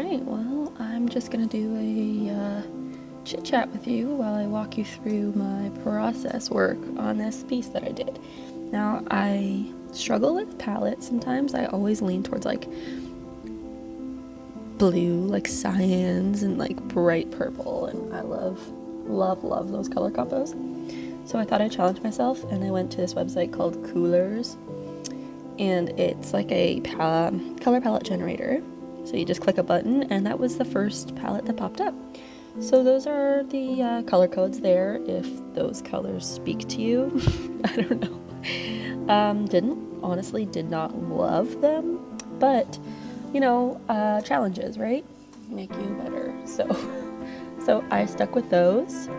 Alright, well, I'm just gonna do a chit chat with you while I walk you through my process work on this piece that I did. Now, I struggle with palette sometimes. I always lean towards like blue, like cyans, and like bright purple, and I love those color combos. So I thought I'd challenge myself, and I went to this website called Coolers, and it's like a color palette generator. So you just click a button, and that was the first palette that popped up. So those are the color codes there, if those colors speak to you. I don't know. Honestly did not love them, but you know, challenges, right? Make you better. So I stuck with those.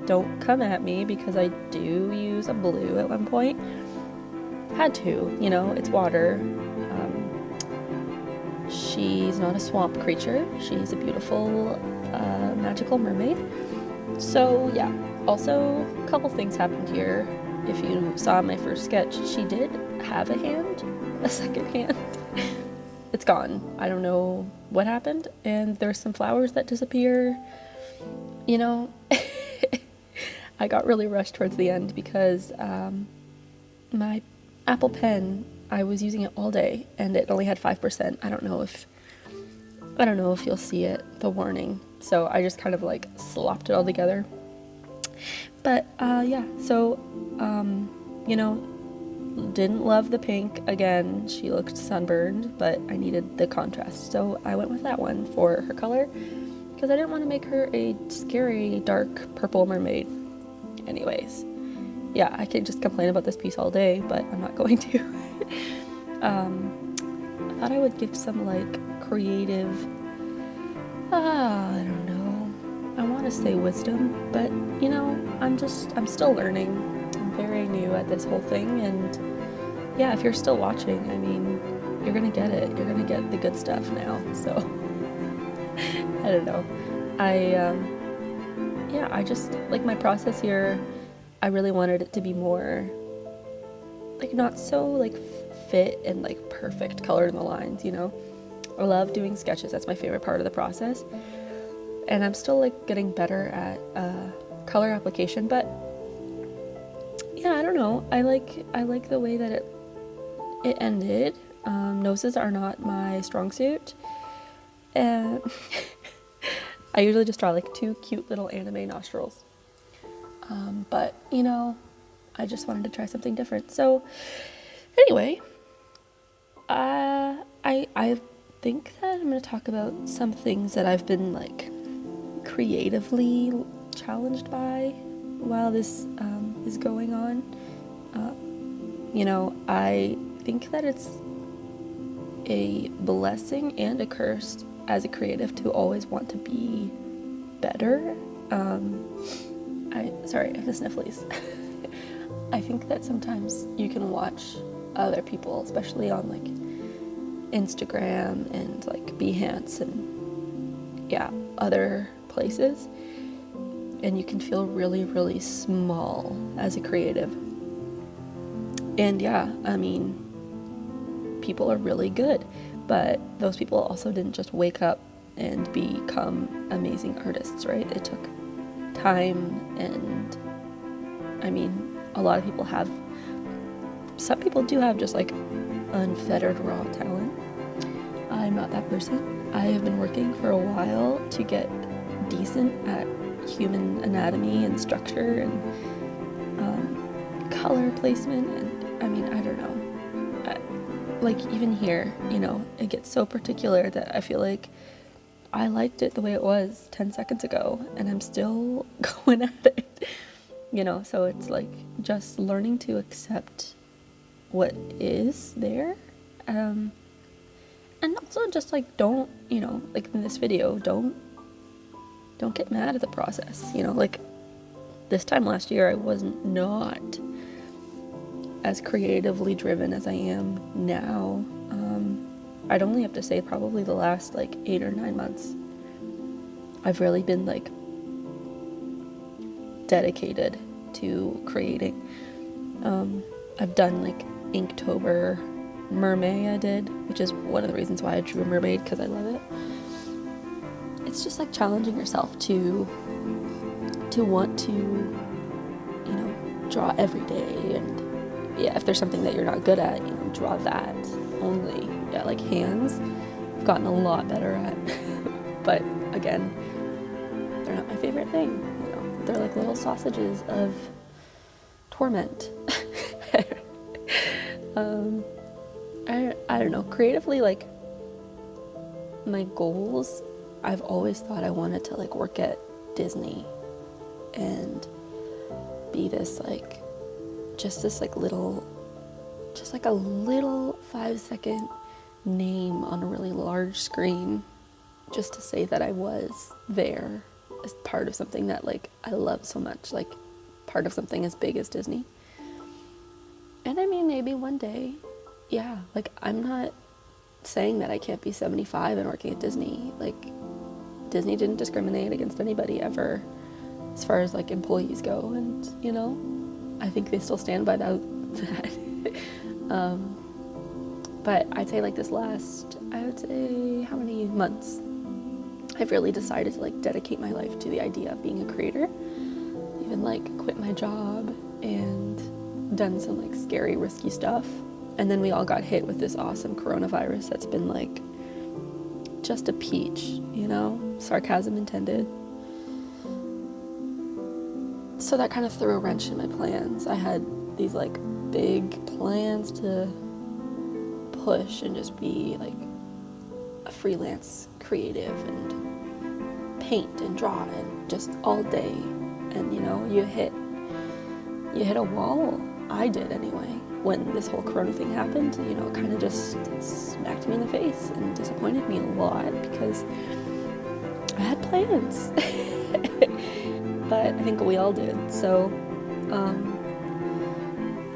Don't come at me because I do use a blue at one point. Had to, you know, it's water. She's not a swamp creature. She's a beautiful, magical mermaid. So yeah, also a couple things happened here. If you saw my first sketch, she did have a hand, a second hand. It's gone. I don't know what happened. And there's some flowers that disappear. You know, I got really rushed towards the end because my Apple Pen, I was using it all day and it only had 5%. I don't know if you'll see it, the warning. So I just kind of like slopped it all together. But yeah, so you know, didn't love the pink. Again, she looked sunburned, but I needed the contrast. So I went with that one for her color because I didn't want to make her a scary dark purple mermaid. Anyways, yeah, I could just complain about this piece all day, but I'm not going to. I thought I would give some like creative, I don't know, I want to say wisdom, but you know, I'm still learning. I'm very new at this whole thing, and yeah, if you're still watching, I mean, you're gonna get it. You're gonna get the good stuff now, so I don't know. Yeah, I just, like my process here, I really wanted it to be more, like not so like fit and like perfect colored in the lines, you know? I love doing sketches, that's my favorite part of the process. And I'm still like getting better at color application, but yeah, I don't know. I like the way that it ended. Noses are not my strong suit. And I usually just draw like two cute little anime nostrils. But you know, I just wanted to try something different. So anyway, I think that I'm going to talk about some things that I've been like creatively challenged by while this is going on. You know, I think that it's a blessing and a curse as a creative to always want to be better. Sorry, I have the snifflies. I think that sometimes you can watch other people, especially on like Instagram and like Behance and yeah, other places, and you can feel really, really small as a creative. And yeah, I mean, people are really good, but those people also didn't just wake up and become amazing artists, right? It took time, and I mean, a lot of people have, some people do have just like unfettered raw talent. I'm not that person. I have been working for a while to get decent at human anatomy and structure and color placement, and I mean, I don't know. Like even here, you know, it gets so particular that I feel like I liked it the way it was 10 seconds ago, and I'm still going at it, you know, so it's like just learning to accept what is there, and also just like don't, you know, like in this video, don't get mad at the process, you know, like this time last year I wasn't not as creatively driven as I am now. I'd only have to say probably the last like 8 or 9 months I've really been like dedicated to creating. I've done like Inktober, Mermaid I did, which is one of the reasons why I drew a mermaid, because I love it. it's just like challenging yourself to want to, draw every day. And yeah, if there's something that you're not good at, draw that only. Yeah, like hands, I've gotten a lot better at, but again, they're not my favorite thing. They're like little sausages of torment. I don't know, creatively, like, my goals, I've always thought I wanted to like work at Disney and be this like, just this like little, just like a little 5-second name on a really large screen, just to say that I was there as part of something that like I love so much, like part of something as big as Disney. And I mean, maybe one day, yeah, like I'm not saying that I can't be 75 and working at Disney. Like, Disney didn't discriminate against anybody ever as far as like employees go, and I think they still stand by that. But I'd say like this last, I would say, how many months, I've really decided to like dedicate my life to the idea of being a creator. Even like quit my job and done some like scary, risky stuff. And then we all got hit with this awesome coronavirus that's been like just a peach, sarcasm intended. So that kind of threw a wrench in my plans. I had these like big plans to push and just be like a freelance creative and paint and draw and just all day. And you hit a wall. I did anyway. When this whole corona thing happened, it kind of just smacked me in the face and disappointed me a lot because I had plans. But I think we all did. So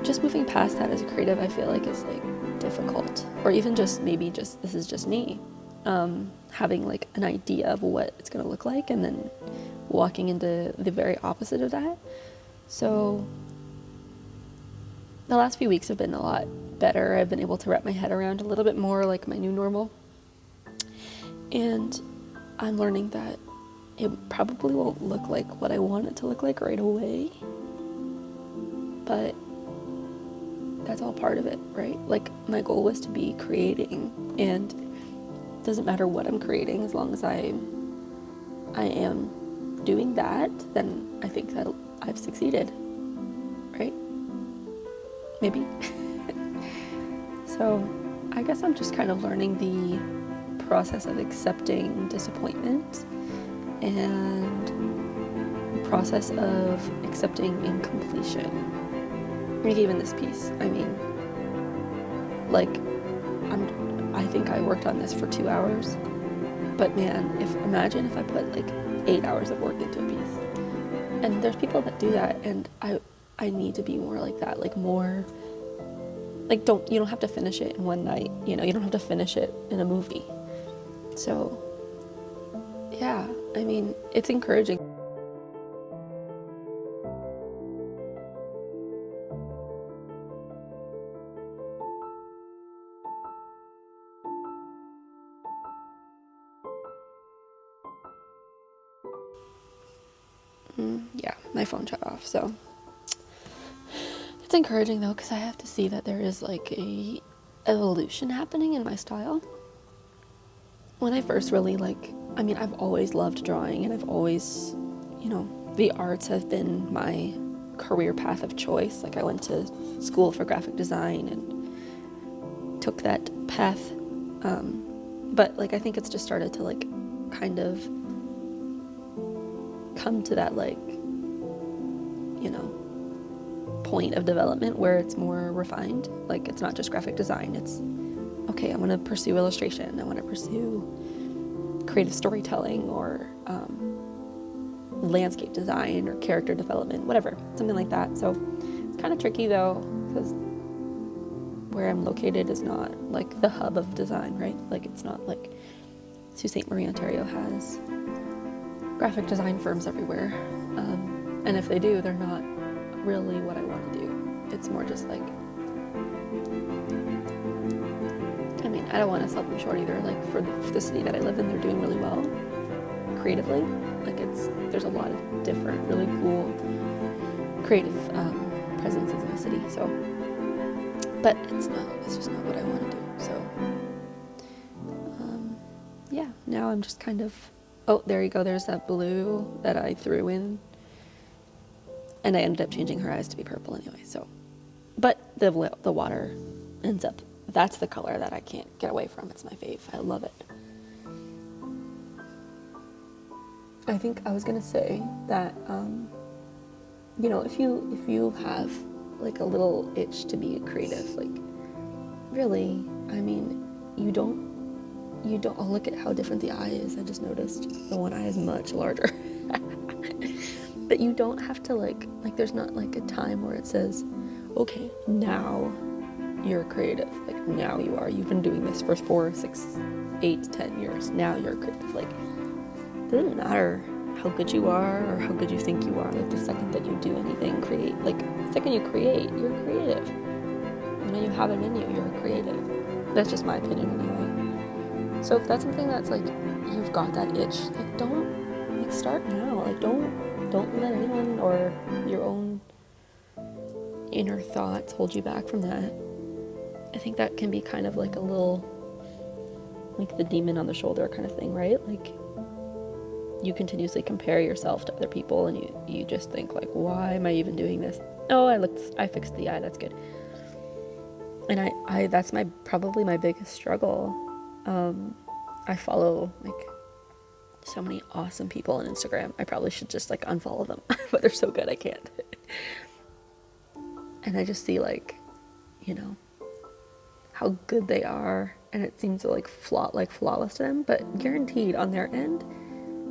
just moving past that as a creative, I feel like is like difficult. Or even just maybe just, this is just me, having like an idea of what it's going to look like and then walking into the very opposite of that. So the last few weeks have been a lot better. I've been able to wrap my head around a little bit more like my new normal. And I'm learning that it probably won't look like what I want it to look like right away. But that's all part of it, right? Like, my goal was to be creating, and it doesn't matter what I'm creating, as long as I am doing that, then I think that I've succeeded, right? Maybe. So I guess I'm just kind of learning the process of accepting disappointment and the process of accepting incompletion. Like, even this piece, I mean, like, I think I worked on this for 2 hours, but man, imagine if I put like 8 hours of work into a piece. And there's people that do that, and I need to be more like that, like more, like you don't have to finish it in one night, you don't have to finish it in a movie. So yeah, I mean, it's encouraging. Yeah, my phone shut off, so it's encouraging though, because I have to see that there is like a evolution happening in my style. When I first really I've always loved drawing, and I've always, the arts have been my career path of choice. Like, I went to school for graphic design and took that path, but like I think it's just started to like kind of come to that point of development where it's more refined. Like, it's not just graphic design, it's okay, I want to pursue illustration, I want to pursue creative storytelling, or landscape design, or character development, whatever, something like that. So it's kind of tricky though, because where I'm located is not like the hub of design, right? Like, it's not like Sault Ste. Marie, Ontario has graphic design firms everywhere, and if they do, they're not really what I want to do. It's more just like, I mean, I don't want to sell them short either. Like, for the city that I live in, they're doing really well, creatively. Like there's a lot of different really cool creative presences in the city. So, but it's just not what I want to do. So, yeah, now I'm just kind of, oh, there you go. There's that blue that I threw in, and I ended up changing her eyes to be purple anyway. So, but the water ends up, that's the color that I can't get away from. It's my fave. I love it. I think I was gonna say that, you know, if you have like a little itch to be creative, like really, I mean, you don't, oh, look at how different the eye is. I just noticed the one eye is much larger. But you don't have to like there's not like a time where it says, okay, now you're creative. Like now you've been doing this for 4, 6, 8, 10 years. Now you're creative. Like, it doesn't matter how good you are or how good you think you are. Like the second that you do anything, like the second you create, you're creative. You know, you have it in you, you're creative. That's just my opinion anyway. So if that's something that's like, you've got that itch, like don't, like start now. Like don't let anyone or your own inner thoughts hold you back from that. I think that can be kind of like a little, like the demon on the shoulder kind of thing, right? Like you continuously compare yourself to other people and you just think like, why am I even doing this? Oh, I fixed the eye, that's good. And I that's probably my biggest struggle. I follow like so many awesome people on Instagram. I probably should just like unfollow them, but they're so good I can't. And I just see like, you know, how good they are, and it seems to like flawless to them, but guaranteed on their end,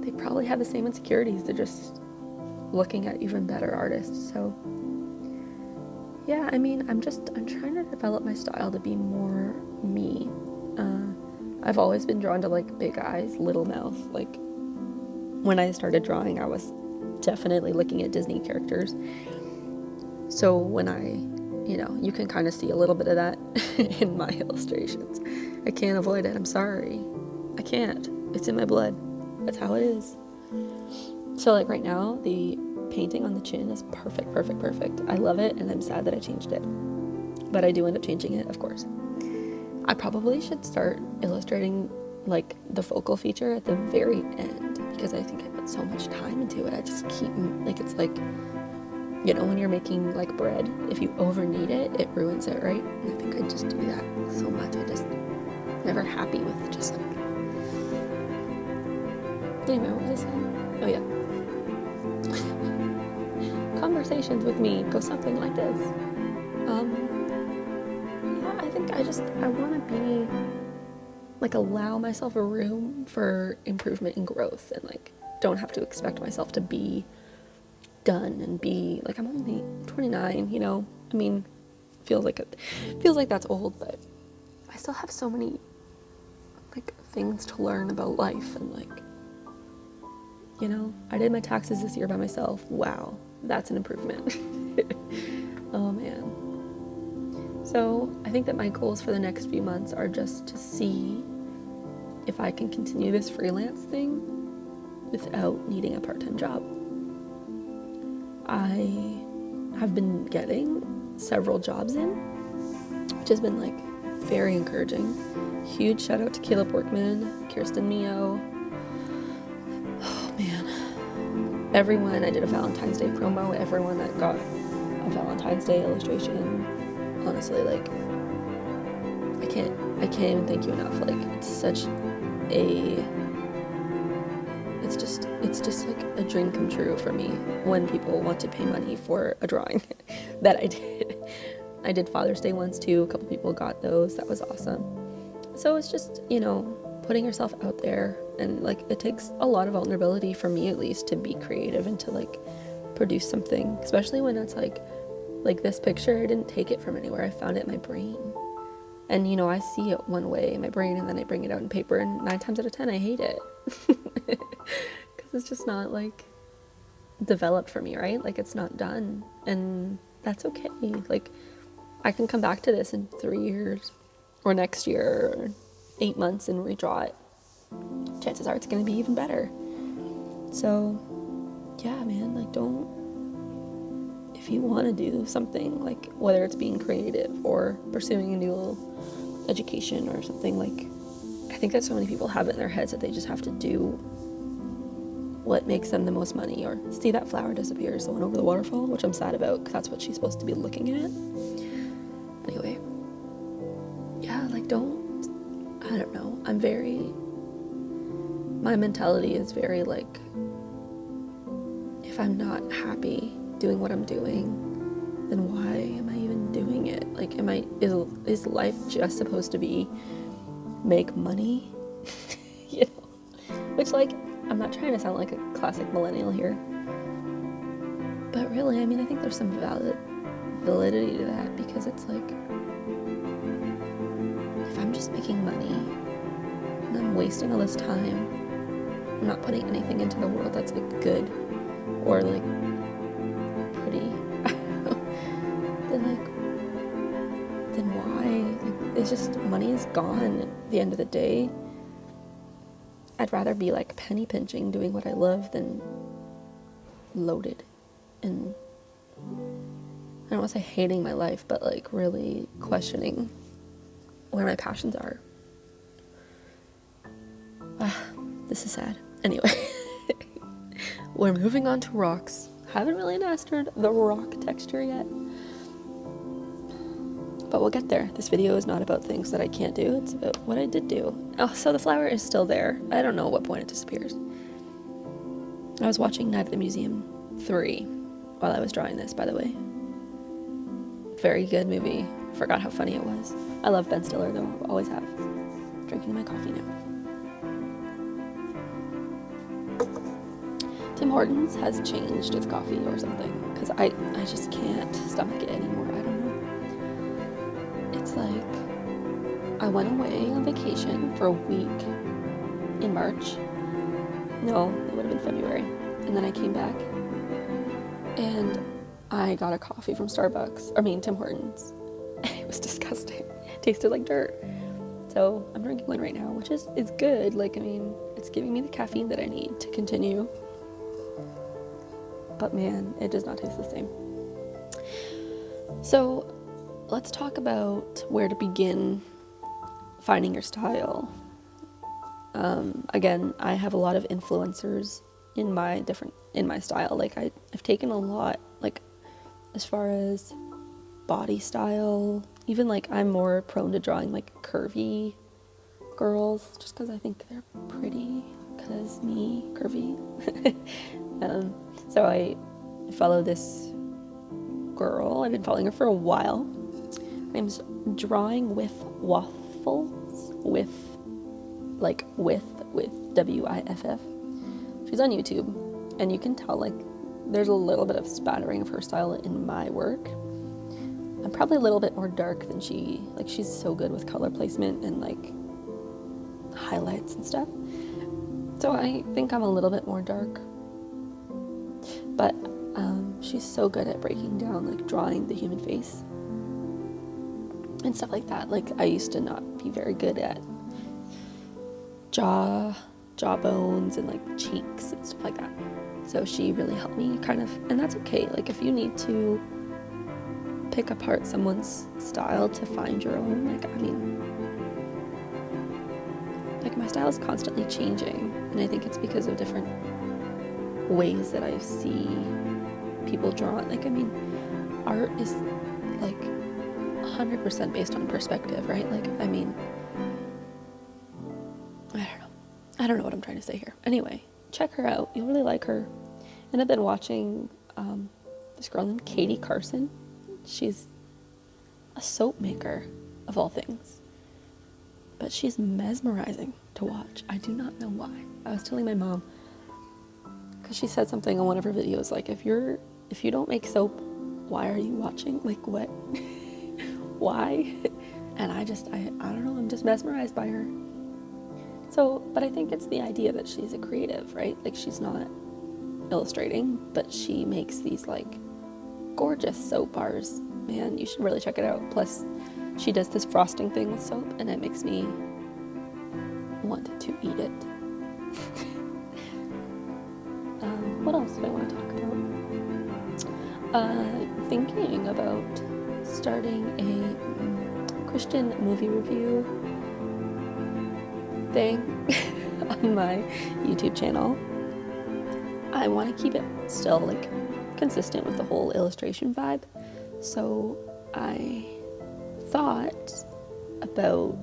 they probably have the same insecurities. They're just looking at even better artists. So yeah, I mean, I'm trying to develop my style to be more me. I've always been drawn to like big eyes, little mouth. Like when I started drawing, I was definitely looking at Disney characters. So when you know, you can kind of see a little bit of that in my illustrations. I can't avoid it. I'm sorry. I can't. It's in my blood. That's how it is. So like right now, the painting on the chin is perfect. I love it, and I'm sad that I changed it. But I do end up changing it, of course. I probably should start illustrating like the focal feature at the very end, because I think I put so much time into it. I just keep, like, it's like, you know, when you're making like bread, if you over knead it, it ruins it, right? And I think I just do that so much. I just never happy with just like, anyway, what was I saying? Oh yeah. Conversations with me go something like this. Yeah, I think I want to be like, allow myself a room for improvement and growth, and like don't have to expect myself to be done and be like, I'm only 29, you know. I mean, feels like that's old, but I still have so many like things to learn about life. And like, you know, I did my taxes this year by myself. Wow, that's an improvement. Oh man. So I think that my goals for the next few months are just to see if I can continue this freelance thing without needing a part-time job. I have been getting several jobs in, which has been like very encouraging. Huge shout out to Caleb Workman, Kirsten Mio. Oh man. Everyone, I did a Valentine's Day promo, everyone that got a Valentine's Day illustration. Honestly, like, I can't even thank you enough. Like, it's such a, it's just like a dream come true for me when people want to pay money for a drawing that I did. I did Father's Day once too. A couple people got those. That was awesome. So it's just, you know, putting yourself out there, and like, it takes a lot of vulnerability for me, at least, to be creative and to like produce something, especially when it's like this picture, I didn't take it from anywhere. I found it in my brain. And, you know, I see it one way in my brain, and then I bring it out in paper, and 9 times out of 10, I hate it. Because it's just not, like, developed for me, right? Like, it's not done. And that's okay. Like, I can come back to this in 3 years, or next year, or 8 months, and redraw it. Chances are it's going to be even better. So yeah, man, like, don't, if you want to do something, like whether it's being creative or pursuing a new education or something, like, I think that so many people have it in their heads that they just have to do what makes them the most money. Or see that flower disappears, the one over the waterfall, which I'm sad about because that's what she's supposed to be looking at. Anyway, yeah, like, I don't know, my mentality is very like, if I'm not happy doing what I'm doing, then why am I even doing it? Like, is life just supposed to be make money? You know, which, like, I'm not trying to sound like a classic millennial here, but really, I mean, I think there's some validity to that, because it's like, if I'm just making money and I'm wasting all this time, I'm not putting anything into the world that's like good or like pretty, then why? Like, it's just, money is gone at the end of the day. I'd rather be like penny pinching doing what I love than loaded and, I don't want to say hating my life, but like really questioning where my passions are. This is sad. Anyway, we're moving on to rocks. Haven't really mastered the rock texture yet, but we'll get there. This video is not about things that I can't do, it's about what I did do. Oh, so the flower is still there. I don't know at what point it disappears. I was watching Night at the Museum 3 while I was drawing this, by the way. Very good movie. Forgot how funny it was. I love Ben Stiller though, always have. Drinking my coffee now. Tim Hortons has changed its coffee or something, because I just can't stomach it anymore. I don't know. It's like, I went away on vacation for a week in March. No, it would have been February. And then I came back and I got a coffee from Tim Hortons. It was disgusting. It tasted like dirt. So I'm drinking one right now, which is good. Like, I mean, it's giving me the caffeine that I need to continue. But man, it does not taste the same. So let's talk about where to begin finding your style. Again, I have a lot of influencers in my style. Like, I've taken a lot, like, as far as body style, even like I'm more prone to drawing like curvy girls just because I think they're pretty, because me, curvy. So I follow this girl. I've been following her for a while. Her name's Drawing with Waffles, with WIFF. She's on YouTube, and you can tell like there's a little bit of spattering of her style in my work. I'm probably a little bit more dark than she's so good with color placement and like highlights and stuff. So I think I'm a little bit more dark. But she's so good at breaking down, like drawing the human face and stuff like that. Like, I used to not be very good at jawbones and like cheeks and stuff like that. So she really helped me kind of, and that's okay. Like, if you need to pick apart someone's style to find your own, like, I mean, like, my style is constantly changing, and I think it's because of different ways that I see people draw. Like, I mean, art is like 100% based on perspective, right? Like, I mean, I don't know what I'm trying to say here. Anyway, check her out. You'll really like her. And I've been watching this girl named Katie Carson. She's a soap maker, of all things. But she's mesmerizing to watch. I do not know why. I was telling my mom, because she said something on one of her videos, like, if you don't make soap, why are you watching? Like, what? Why? And I don't know, I'm just mesmerized by her. So, but I think it's the idea that she's a creative, right? Like, she's not illustrating, but she makes these like gorgeous soap bars. Man, you should really check it out. Plus, she does this frosting thing with soap, and it makes me want to eat it. what else do I want to talk about? Thinking about starting a Christian movie review thing on my YouTube channel. I want to keep it still like consistent with the whole illustration vibe, so I thought about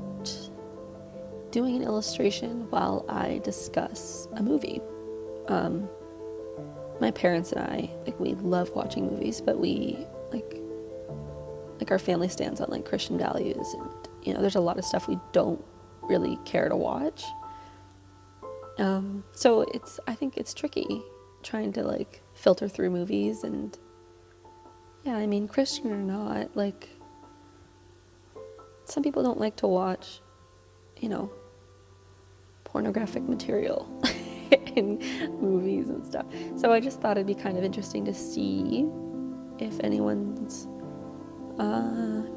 doing an illustration while I discuss a movie. My parents and I, like, we love watching movies, but we like our family stands on like Christian values, and you know, there's a lot of stuff we don't really care to watch. So I think it's tricky trying to like filter through movies, and yeah, I mean, Christian or not, like, some people don't like to watch, you know, pornographic material in movies and stuff. So I just thought it'd be kind of interesting to see if anyone's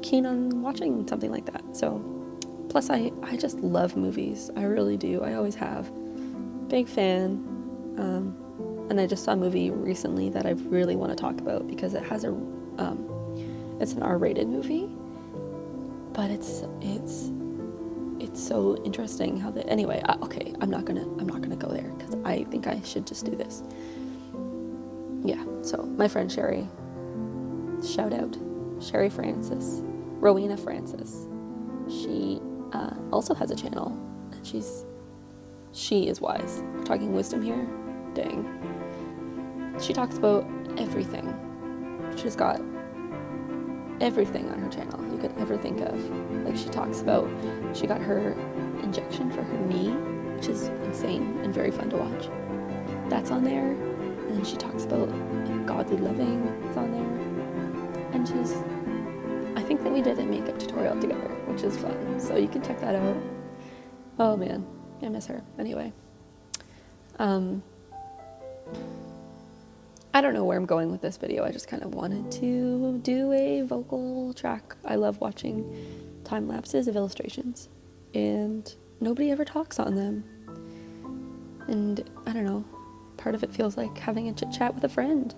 keen on watching something like that. So, plus I just love movies. I really do. I always have. Big fan. And I just saw a movie recently that I really want to talk about because it has it's an R-rated movie, but it's so interesting how anyway, okay, I'm not gonna go there because I think I should just do this. Yeah, so my friend Sherry, shout out, Sherry Francis, Rowena Francis, she also has a channel, and she is wise. We're talking wisdom here, dang. She talks about everything. She's got everything on her channel you could ever think of. Like, she talks about, she got her injection for her knee, which is insane and very fun to watch. That's on there. And then she talks about like, godly living is on there. And I think that we did a makeup tutorial together, which is fun. So you can check that out. Oh man, I miss her. Anyway. I don't know where I'm going with this video. I just kind of wanted to do a vocal track. I love watching time lapses of illustrations, and nobody ever talks on them. And I don't know, part of it feels like having a chit chat with a friend.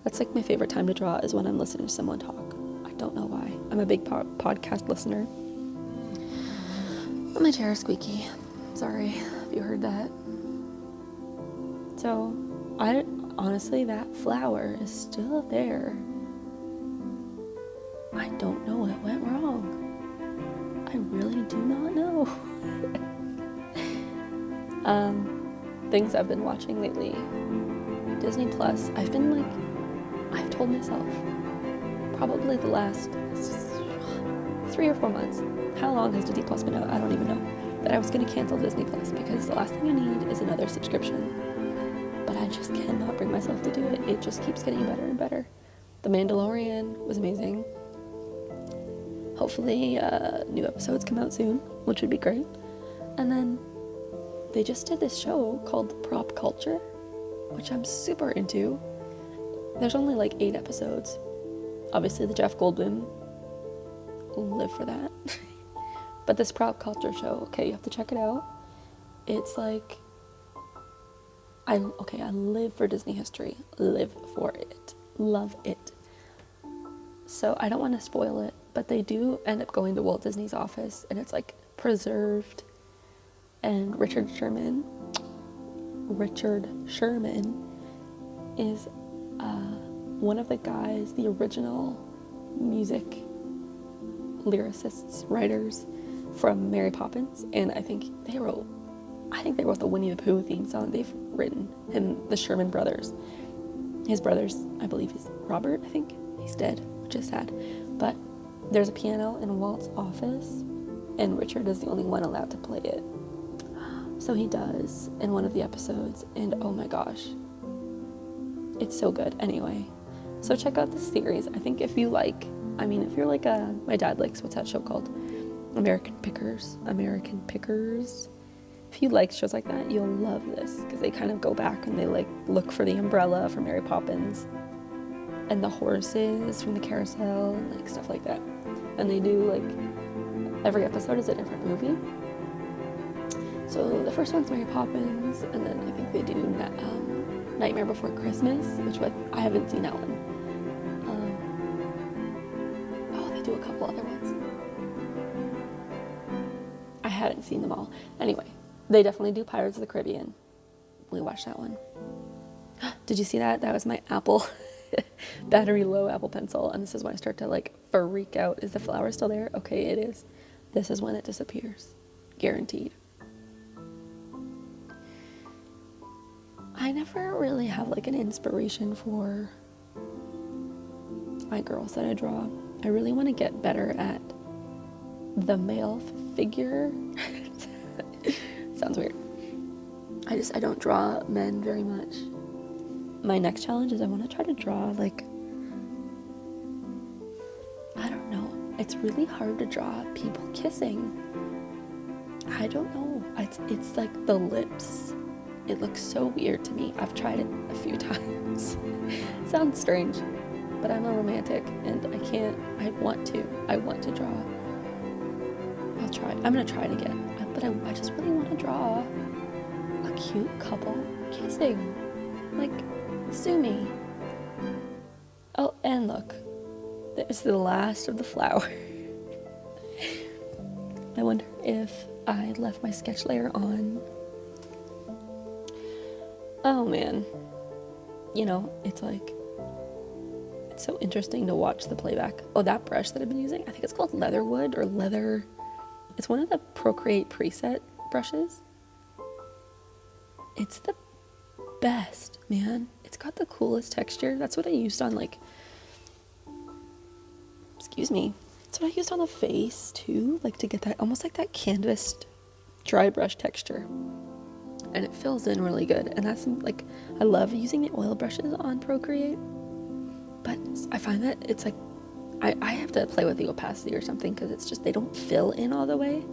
That's like my favorite time to draw, is when I'm listening to someone talk. I don't know why. I'm a big podcast listener. My chair is squeaky. Sorry if you heard that. So, honestly, that flower is still there. I don't know what went wrong. I really do not know. Things I've been watching lately. Disney Plus. I've told myself, probably the last 3 or 4 months, how long has Disney Plus been out? I don't even know. That I was going to cancel Disney Plus because the last thing I need is another subscription. But I just cannot bring myself to do it. It just keeps getting better and better. The Mandalorian was amazing. Hopefully new episodes come out soon, which would be great. And then they just did this show called Prop Culture, which I'm super into. There's only like 8 episodes. Obviously the Jeff Goldblum will live for that. But this Prop Culture show, okay, you have to check it out. It's like, I live for Disney history. Live for it. Love it. So I don't want to spoil it, but they do end up going to Walt Disney's office, and it's like preserved. And Richard Sherman is one of the guys, the original music lyricists, writers from Mary Poppins, and I think they wrote the Winnie the Pooh theme song. They've written him, the Sherman brothers. His brothers, I believe, is Robert, I think. He's dead, which is sad. But there's a piano in Walt's office, and Richard is the only one allowed to play it. So he does in one of the episodes, and oh my gosh, it's so good. Anyway, so check out this series. I think if you're like my dad likes, what's that show called? American Pickers. If you like shows like that, you'll love this, because they kind of go back and they like look for the umbrella from Mary Poppins and the horses from the carousel and like stuff like that. And they do like, every episode is a different movie. So the first one's Mary Poppins, and then I think they do Nightmare Before Christmas, which I haven't seen that one. Oh, they do a couple other ones. I hadn't seen them all. Anyway, they definitely do Pirates of the Caribbean. We watched that one. Did you see that? That was my Apple battery low Apple Pencil, and this is when I start to like freak out. Is the flower still there? Okay, it is. This is when it disappears. Guaranteed. I never really have like an inspiration for my girls that I draw. I really want to get better at the male figure. Sounds weird. I don't draw men very much. My next challenge is I want to try to draw like, I don't know. It's really hard to draw people kissing. I don't know. It's like the lips. It looks so weird to me. I've tried it a few times. Sounds strange, but I'm a romantic and I can't. I want to draw. I'll try. I'm gonna try it again. But I just really want to draw a cute couple kissing. Like, sue me. Oh, and look. There's the last of the flower. I wonder if I left my sketch layer on. Oh man. You know, it's so interesting to watch the playback. Oh, that brush that I've been using, I think it's called Leatherwood or Leather. It's one of the Procreate preset brushes. It's the best, man. It's got the coolest texture. That's what I used on excuse me. That's what I used on the face too, like to get that almost like that canvased dry brush texture. And it fills in really good. And that's like, I love using the oil brushes on Procreate, but I find that it's like, I have to play with the opacity or something because it's just, they don't fill in all the way.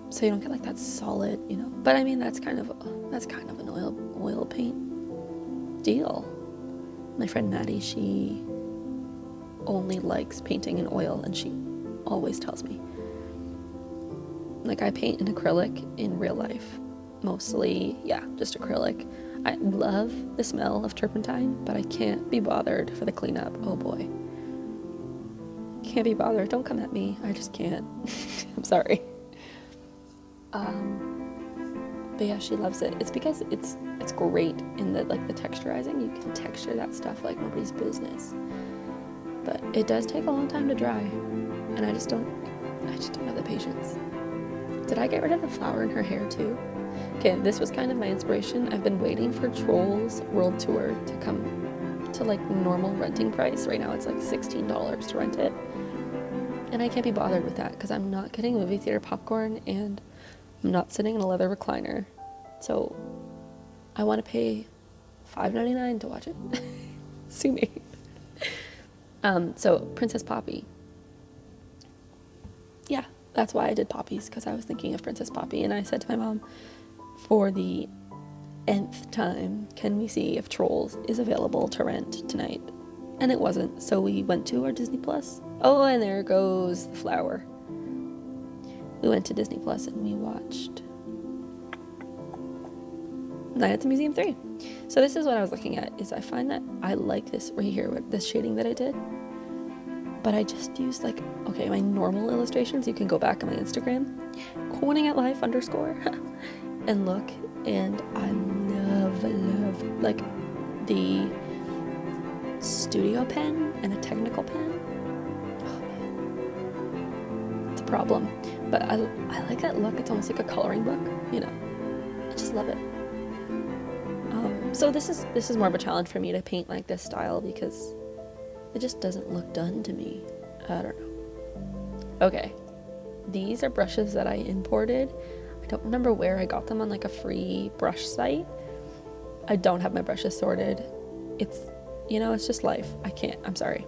So you don't get like that solid, you know, but I mean, that's kind of an oil paint deal. My friend Maddie, she only likes painting in oil and she always tells me. Like, I paint in acrylic in real life. Mostly, yeah, just acrylic. I love the smell of turpentine, but I can't be bothered for the cleanup. Oh boy. Can't be bothered. Don't come at me. I just can't. I'm sorry. But yeah, she loves it. It's because it's great in the texturizing. You can texture that stuff like nobody's business. But it does take a long time to dry. And I just don't have the patience. Did I get rid of the flower in her hair too? Okay, this was kind of my inspiration. I've been waiting for Trolls World Tour to come to like normal renting price. Right now it's like $16 to rent it. And I can't be bothered with that because I'm not getting movie theater popcorn and I'm not sitting in a leather recliner. So I want to pay $5.99 to watch it. Sue me. So Princess Poppy. Yeah. That's why I did poppies, because I was thinking of Princess Poppy, and I said to my mom, for the nth time, can we see if Trolls is available to rent tonight? And it wasn't, so we went to our Disney Plus. Oh, and there goes the flower. We went to Disney Plus and we watched Night at the Museum 3. So this is what I was looking at, is I find that I like this right here, with this shading that I did. But I just used my normal illustrations. You can go back on my Instagram, @life_ and look, and I love like the studio pen and a technical pen. Oh man, it's a problem, but I like that look. It's almost like a coloring book, you know. I just love it. So this is more of a challenge for me to paint like this style because it just doesn't look done to me. I don't know. Okay. These are brushes that I imported. I don't remember where I got them, on like a free brush site. I don't have my brushes sorted. It's just life. I'm sorry.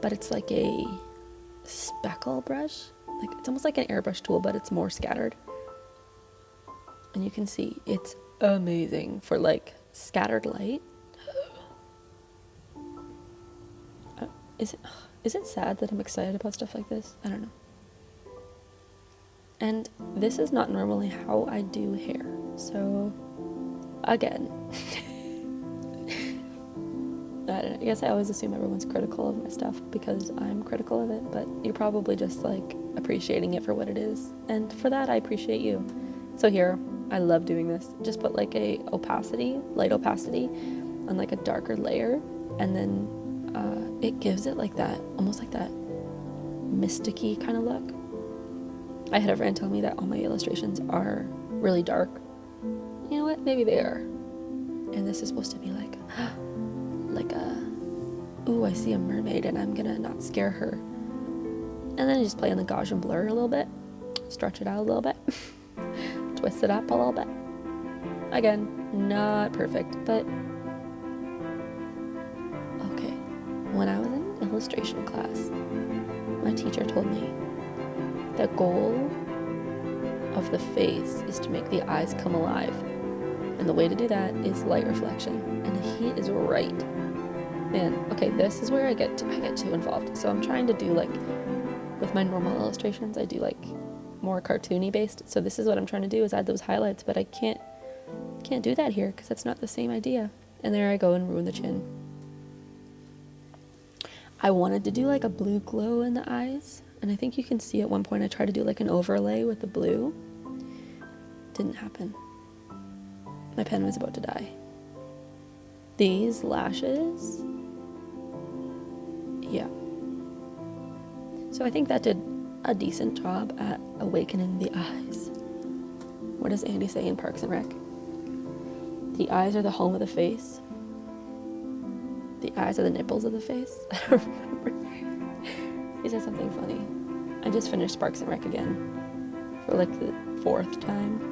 But it's like a speckle brush. Like, it's almost like an airbrush tool, but it's more scattered. And you can see it's amazing for like scattered light. Is it sad that I'm excited about stuff like this? I don't know. And this is not normally how I do hair, so again. I don't know, I guess I always assume everyone's critical of my stuff because I'm critical of it, but you're probably just like appreciating it for what it is, and for that I appreciate you. So here, I love doing this. Just put like a light opacity on like a darker layer, and then it gives it like that, almost like that mysticky kind of look. I had a friend tell me that all my illustrations are really dark. You know what? Maybe they are. And this is supposed to be like ooh, I see a mermaid and I'm gonna not scare her. And then I just play on the Gaussian blur a little bit, stretch it out a little bit, twist it up a little bit. Again, not perfect, but okay. When I was in illustration class, my teacher told me the goal of the face is to make the eyes come alive. And the way to do that is light reflection. And he is right. Man, okay, this is where I get too involved. So I'm trying to do like, with my normal illustrations, I do like more cartoony based. So this is what I'm trying to do, is add those highlights, but I can't do that here because that's not the same idea. And there I go and ruin the chin. I wanted to do like a blue glow in the eyes, and I think you can see at one point I tried to do like an overlay with the blue. Didn't happen. My pen was about to die. These lashes, yeah. So I think that did a decent job at awakening the eyes. What does Andy say in Parks and Rec? The eyes are the home of the face. The eyes are the nipples of the face. I don't remember. He said something funny. I just finished Parks and Rec again for like the 4th time.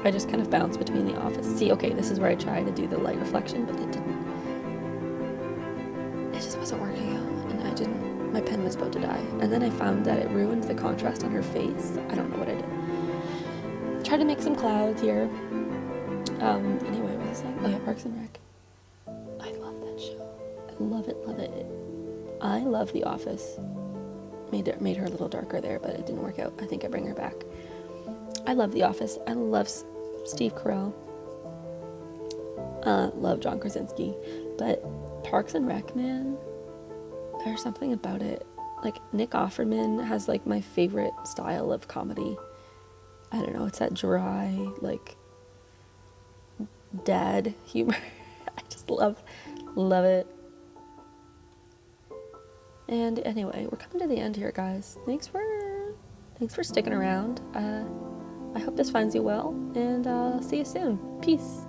I just kind of bounced between The Office. See, okay, this is where I tried to do the light reflection, but it didn't. It just wasn't working out, and I didn't. My pen was about to die. And then I found that it ruined the contrast on her face. I don't know what I did. Tried to make some clouds here. Anyway, what was I saying? Oh yeah, Parks and Rec. I love that show. I love it, love it. I love The Office. Made her a little darker there, but it didn't work out. I think I bring her back. I love The Office. I love Steve Carell. Love John Krasinski. But Parks and Rec, man, there's something about it. Like, Nick Offerman has like my favorite style of comedy. I don't know, it's that dry, like, dad humor. I just love it. And anyway, we're coming to the end here, guys. Thanks for sticking around. I hope this finds you well, and I'll see you soon. Peace.